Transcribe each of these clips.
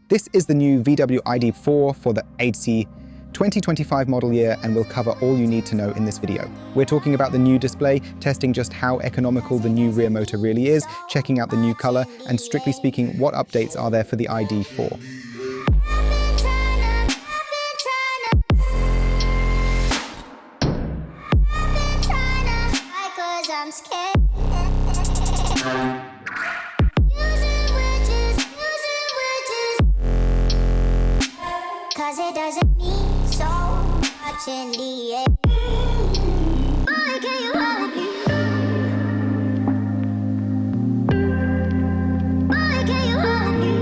This is the new VW ID.4 for the 8C 2025 model year, and we'll cover all you need to know in this video. We're talking about the new display, testing just how economical the new rear motor really is, checking out the new color, and strictly speaking, what updates are there for the ID.4. Cause it doesn't mean so much in the end. Boy, can you hold me? Boy, can you hold me?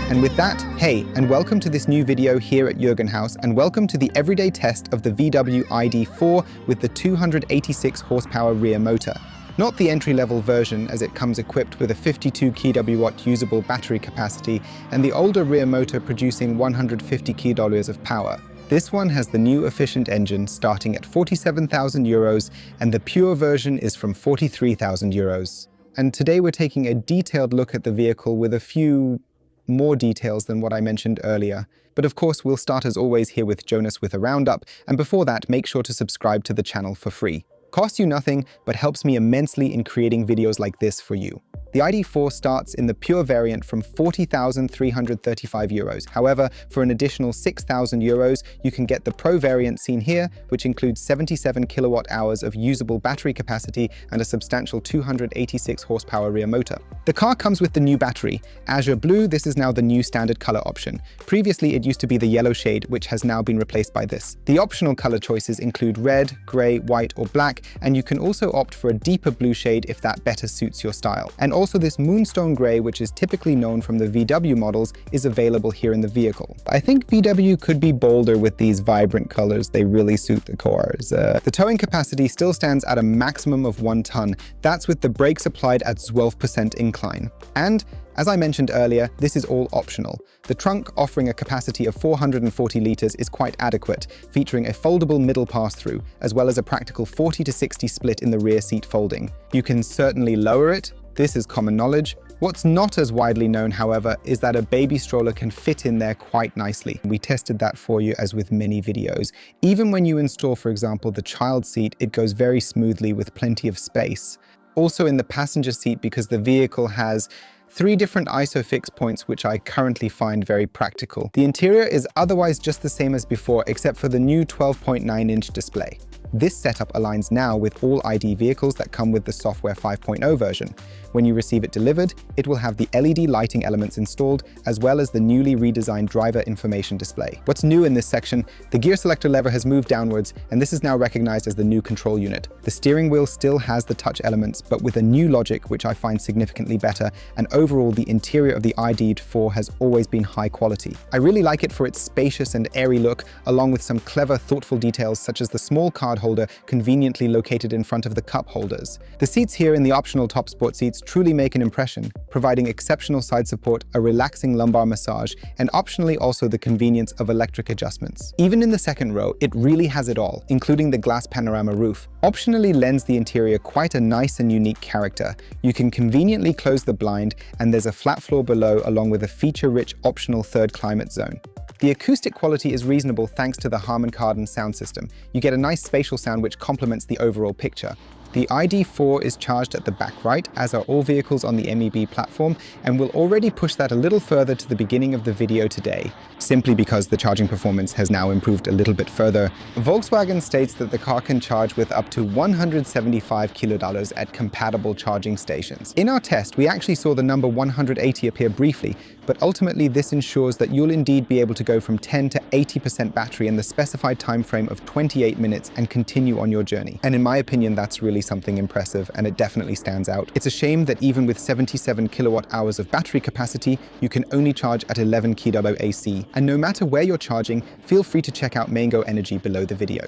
And with that, hey, and welcome to this new video here at Jürgen House, and welcome to the everyday test of the VW ID.4 with the 286 horsepower rear motor. Not the entry-level version, as it comes equipped with a 52 kW usable battery capacity and the older rear motor producing 150 kW of power. This one has the new efficient engine starting at 47,000 euros, and the pure version is from 43,000 euros. And today we're taking a detailed look at the vehicle with a few more details than what I mentioned earlier. But of course, we'll start as always here with Jonas with a roundup, and before that, make sure to subscribe to the channel for free. Costs you nothing, but helps me immensely in creating videos like this for you. The ID.4 starts in the pure variant from 40,335 euros. However, for an additional 6,000 euros, you can get the Pro variant seen here, which includes 77 kilowatt hours of usable battery capacity and a substantial 286 horsepower rear motor. The car comes with the new battery. Azure Blue, this is now the new standard color option. Previously, it used to be the yellow shade, which has now been replaced by this. The optional color choices include red, gray, white, or black, and you can also opt for a deeper blue shade if that better suits your style. And also this Moonstone Grey, which is typically known from the VW models, is available here in the vehicle. I think VW could be bolder with these vibrant colors. They really suit the cars. The towing capacity still stands at a maximum of 1 ton. That's with the brakes applied at 12% incline. And as I mentioned earlier, this is all optional. The trunk, offering a capacity of 440 litres, is quite adequate, featuring a foldable middle pass-through, as well as a practical 40-60 split in the rear seat folding. You can certainly lower it. This is common knowledge. What's not as widely known, however, is that a baby stroller can fit in there quite nicely. We tested that for you, as with many videos. Even when you install, for example, the child seat, it goes very smoothly with plenty of space. Also in the passenger seat, because the vehicle has 3 different ISOFIX points, which I currently find very practical. The interior is otherwise just the same as before, except for the new 12.9-inch display. This setup aligns now with all ID vehicles that come with the Software 5.0 version. When you receive it delivered, it will have the LED lighting elements installed, as well as the newly redesigned driver information display. What's new in this section? The gear selector lever has moved downwards, and this is now recognized as the new control unit. The steering wheel still has the touch elements, but with a new logic, which I find significantly better, and overall the interior of the ID.4 has always been high quality. I really like it for its spacious and airy look, along with some clever, thoughtful details such as the small card holder conveniently located in front of the cup holders. The seats here in the optional top sport seats truly make an impression, providing exceptional side support, a relaxing lumbar massage, and optionally also the convenience of electric adjustments. Even in the second row, it really has it all, including the glass panorama roof. Optionally lends the interior quite a nice and unique character. You can conveniently close the blind, and there's a flat floor below, along with a feature-rich optional third climate zone. The acoustic quality is reasonable thanks to the Harman Kardon sound system. You get a nice spatial sound which complements the overall picture. The ID.4 is charged at the back right, as are all vehicles on the MEB platform, and we'll already push that a little further to the beginning of the video today, simply because the charging performance has now improved a little bit further. Volkswagen states that the car can charge with up to 175 kWh at compatible charging stations. In our test, we actually saw the number 180 appear briefly, but ultimately this ensures that you'll indeed be able to go from 10 to 80% battery in the specified time frame of 28 minutes and continue on your journey. And in my opinion, that's really something impressive, and it definitely stands out. It's a shame that even with 77 kilowatt hours of battery capacity, you can only charge at 11 kW AC. And no matter where you're charging, feel free to check out Mango Energy below the video.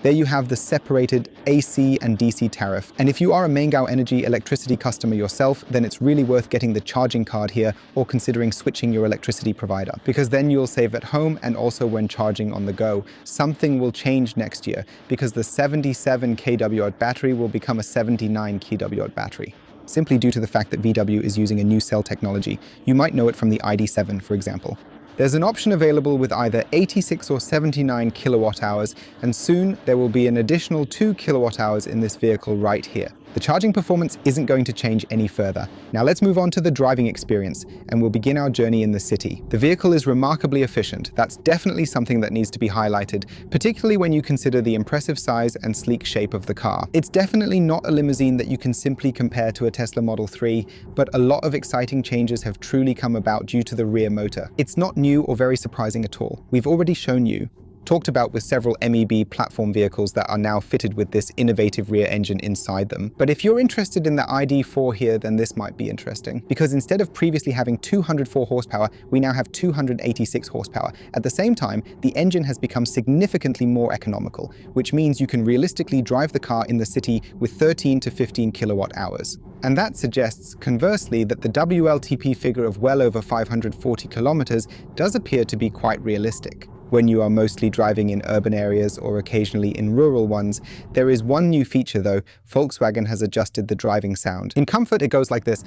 There you have the separated AC and DC tariff. And if you are a Mango Energy electricity customer yourself, then it's really worth getting the charging card here or considering switching your electricity provider, because then you'll save at home and also when charging on the go. Something will change next year because the 77 kWh battery will become a 79 kWh battery. simply due to the fact that VW is using a new cell technology. You might know it from the ID.4, for example. There's an option available with either 86 or 79 kilowatt hours, and soon there will be an additional 2 kilowatt hours in this vehicle right here. The charging performance isn't going to change any further. Now let's move on to the driving experience, and we'll begin our journey in the city. The vehicle is remarkably efficient. That's definitely something that needs to be highlighted, particularly when you consider the impressive size and sleek shape of the car. It's definitely not a limousine that you can simply compare to a Tesla Model 3, but a lot of exciting changes have truly come about due to the rear motor. It's not new or very surprising at all. We've already shown you, talked about with several MEB platform vehicles that are now fitted with this innovative rear engine inside them. But if you're interested in the ID.4 here, then this might be interesting, because instead of previously having 204 horsepower, we now have 286 horsepower. At the same time, the engine has become significantly more economical, which means you can realistically drive the car in the city with 13 to 15 kilowatt hours. And that suggests, conversely, that the WLTP figure of well over 540 kilometers does appear to be quite realistic. When you are mostly driving in urban areas or occasionally in rural ones. There is one new feature though: Volkswagen has adjusted the driving sound. In comfort, it goes like this.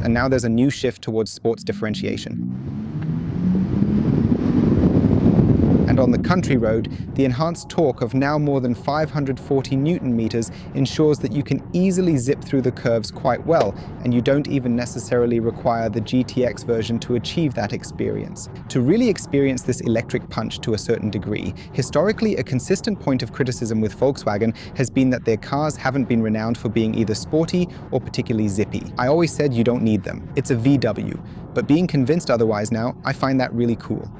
And now there's a new shift towards sports differentiation. And on the country road, the enhanced torque of now more than 540 Newton meters ensures that you can easily zip through the curves quite well, and you don't even necessarily require the GTX version to achieve that experience. To really experience this electric punch to a certain degree, historically a consistent point of criticism with Volkswagen has been that their cars haven't been renowned for being either sporty or particularly zippy. I always said you don't need them. It's a VW. But being convinced otherwise now, I find that really cool.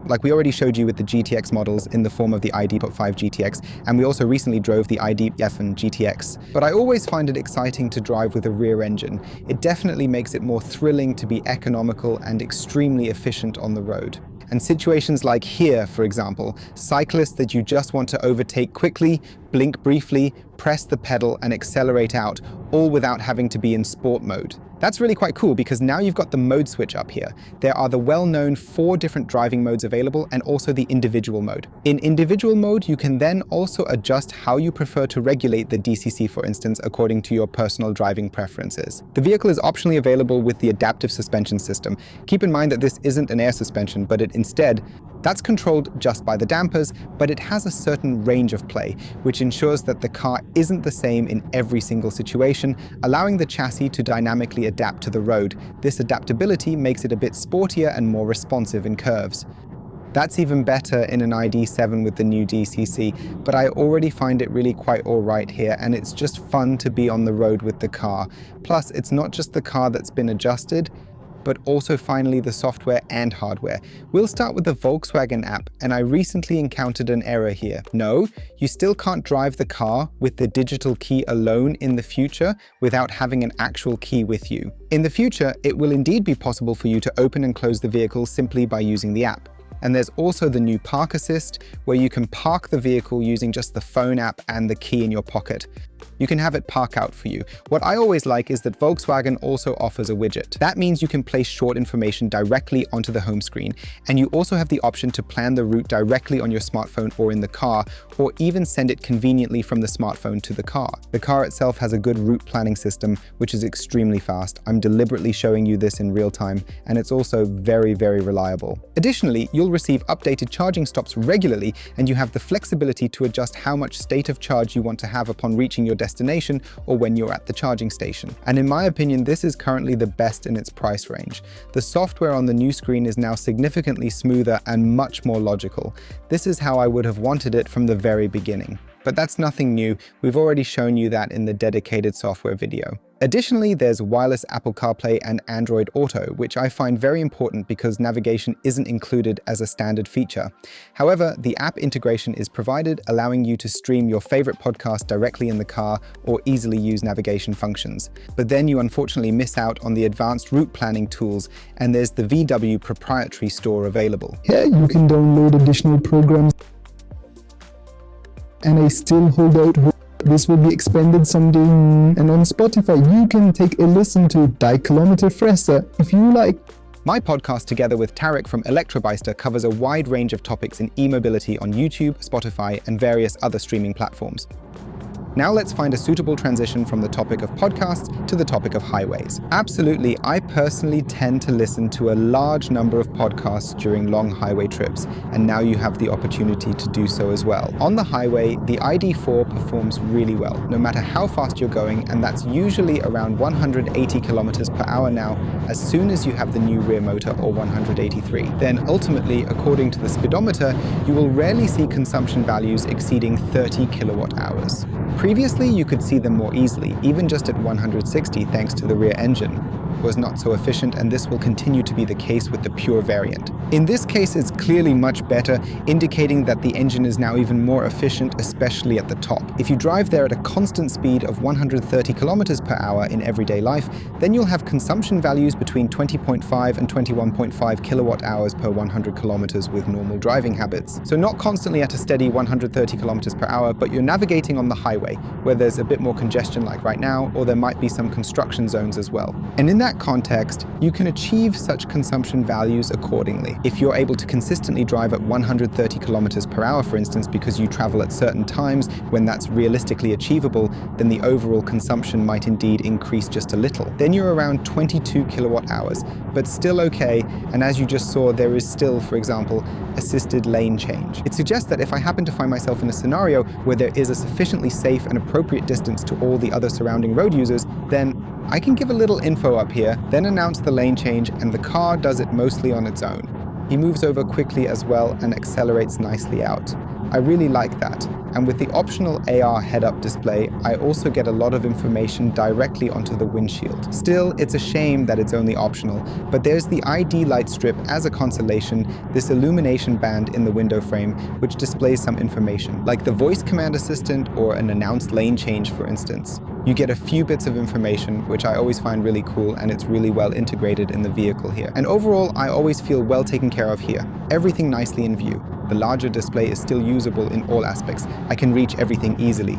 Like we already showed you with the GTX models in the form of the ID.5 GTX, and we also recently drove the ID.4 GTX. But I always find it exciting to drive with a rear engine. It definitely makes it more thrilling to be economical and extremely efficient on the road. And situations like here, for example, cyclists that you just want to overtake quickly, blink briefly, press the pedal and accelerate out, all without having to be in sport mode. That's really quite cool because now you've got the mode switch up here. There are the well-known 4 different driving modes available and also the individual mode. In individual mode, you can then also adjust how you prefer to regulate the DCC, for instance, according to your personal driving preferences. The vehicle is optionally available with the adaptive suspension system. Keep in mind that this isn't an air suspension, but that's controlled just by the dampers, but it has a certain range of play, which ensures that the car isn't the same in every single situation, allowing the chassis to dynamically adapt to the road. This adaptability makes it a bit sportier and more responsive in curves. That's even better in an ID.7 with the new DCC, but I already find it really quite alright here, and it's just fun to be on the road with the car. Plus, it's not just the car that's been adjusted, but also finally the software and hardware. We'll start with the Volkswagen app, and I recently encountered an error here. No, you still can't drive the car with the digital key alone in the future without having an actual key with you. In the future, it will indeed be possible for you to open and close the vehicle simply by using the app. And there's also the new Park Assist, where you can park the vehicle using just the phone app and the key in your pocket. You can have it park out for you. What I always like is that Volkswagen also offers a widget. That means you can place short information directly onto the home screen, and you also have the option to plan the route directly on your smartphone or in the car, or even send it conveniently from the smartphone to the car. The car itself has a good route planning system, which is extremely fast. I'm deliberately showing you this in real time, and it's also very, very reliable. Additionally, you'll receive updated charging stops regularly, and you have the flexibility to adjust how much state of charge you want to have upon reaching your destination or when you're at the charging station. And in my opinion, this is currently the best in its price range. The software on the new screen is now significantly smoother and much more logical. This is how I would have wanted it from the very beginning. But that's nothing new. We've already shown you that in the dedicated software video. Additionally, there's wireless Apple CarPlay and Android Auto, which I find very important because navigation isn't included as a standard feature. However, the app integration is provided, allowing you to stream your favorite podcast directly in the car or easily use navigation functions. But then you unfortunately miss out on the advanced route planning tools, and there's the VW proprietary store available. Here you can download additional programs, and I still hold out hope this will be expanded someday. And on Spotify, you can take a listen to Die Kilometer Fresse if you like. My podcast, together with Tarek from Elektrobeister, covers a wide range of topics in e-mobility on YouTube, Spotify, and various other streaming platforms. Now let's find a suitable transition from the topic of podcasts to the topic of highways. Absolutely, I personally tend to listen to a large number of podcasts during long highway trips, and now you have the opportunity to do so as well. On the highway, the ID.4 performs really well, no matter how fast you're going, and that's usually around 180 kilometers per hour now, as soon as you have the new rear motor or 183. Then ultimately, according to the speedometer, you will rarely see consumption values exceeding 30 kilowatt hours. Previously, you could see them more easily, even just at 160 thanks to the rear engine was not so efficient, and this will continue to be the case with the pure variant. In this case, it's clearly much better, indicating that the engine is now even more efficient, especially at the top. If you drive there at a constant speed of 130 kilometers per hour in everyday life, then you'll have consumption values between 20.5 and 21.5 kilowatt hours per 100 kilometers with normal driving habits. So not constantly at a steady 130 kilometers per hour, but you're navigating on the highway, where there's a bit more congestion like right now, or there might be some construction zones as well. And in that context, you can achieve such consumption values accordingly. If you're able to consistently drive at 130 kilometers per hour, for instance, because you travel at certain times when that's realistically achievable, then the overall consumption might indeed increase just a little. Then you're around 22 kilowatt hours, but still okay. And as you just saw, there is still, for example, assisted lane change. It suggests that if I happen to find myself in a scenario where there is a sufficiently safe and appropriate distance to all the other surrounding road users, then I can give a little info up here, then announce the lane change, and the car does it mostly on its own. He moves over quickly as well and accelerates nicely out. I really like that. And with the optional AR head-up display, I also get a lot of information directly onto the windshield. Still, it's a shame that it's only optional, but there's the ID light strip as a consolation, this illumination band in the window frame, which displays some information, like the voice command assistant or an announced lane change, for instance. You get a few bits of information, which I always find really cool, and it's really well integrated in the vehicle here. And overall, I always feel well taken care of here. Everything nicely in view. The larger display is still usable in all aspects. I can reach everything easily.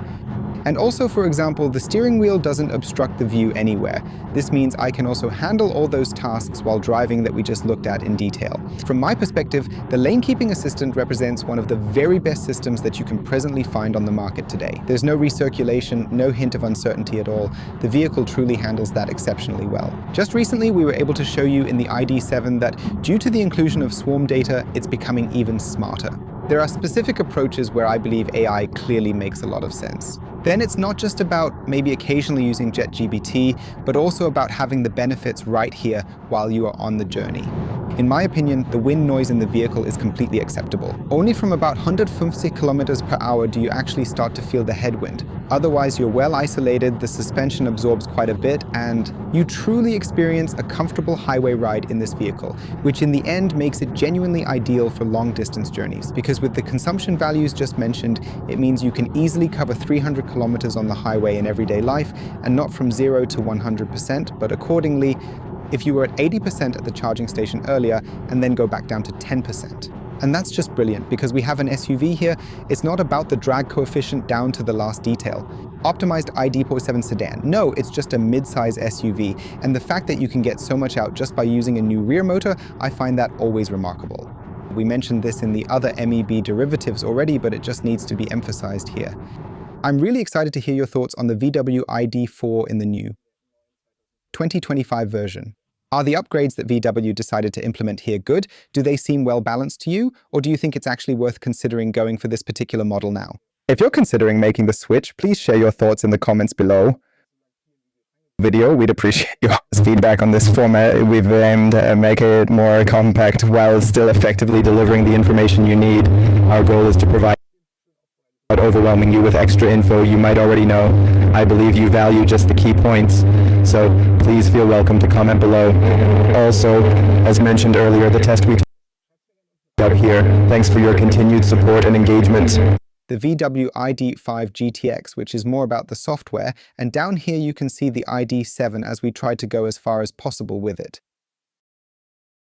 And also, for example, the steering wheel doesn't obstruct the view anywhere. This means I can also handle all those tasks while driving that we just looked at in detail. From my perspective, the lane keeping assistant represents one of the very best systems that you can presently find on the market today. There's no recirculation, no hint of uncertainty at all. The vehicle truly handles that exceptionally well. Just recently, we were able to show you in the ID.7 that due to the inclusion of swarm data, it's becoming even smarter. There are specific approaches where I believe AI clearly makes a lot of sense. Then it's not just about maybe occasionally using ChatGPT, but also about having the benefits right here while you are on the journey. In my opinion, the wind noise in the vehicle is completely acceptable. Only from about 150 kilometers per hour do you actually start to feel the headwind. Otherwise, you're well isolated, the suspension absorbs quite a bit, and you truly experience a comfortable highway ride in this vehicle, which in the end makes it genuinely ideal for long distance journeys. Because with the consumption values just mentioned, it means you can easily cover 300 kilometers on the highway in everyday life, and not from 0 to 100%, but accordingly, if you were at 80% at the charging station earlier and then go back down to 10%. And that's just brilliant, because we have an SUV here. It's not about the drag coefficient down to the last detail. Optimized ID.7 sedan. No, it's just a mid-size SUV. And the fact that you can get so much out just by using a new rear motor, I find that always remarkable. We mentioned this in the other MEB derivatives already, but it just needs to be emphasized here. I'm really excited to hear your thoughts on the VW ID.4 in the new 2025 version. Are the upgrades that VW decided to implement here good? Do they seem well balanced to you? Or do you think it's actually worth considering going for this particular model now? If you're considering making the switch, please share your thoughts in the comments below. We'd appreciate your feedback on this format. We've aimed to make it more compact while still effectively delivering the information you need. Our goal is to provide without overwhelming you with extra info you might already know. I believe you value just the key points, so please feel welcome to comment below. Also, as mentioned earlier, the test we up here. Thanks for your continued support and engagement. The VW ID.5 GTX, which is more about the software, and down here you can see the ID.7 as we tried to go as far as possible with it.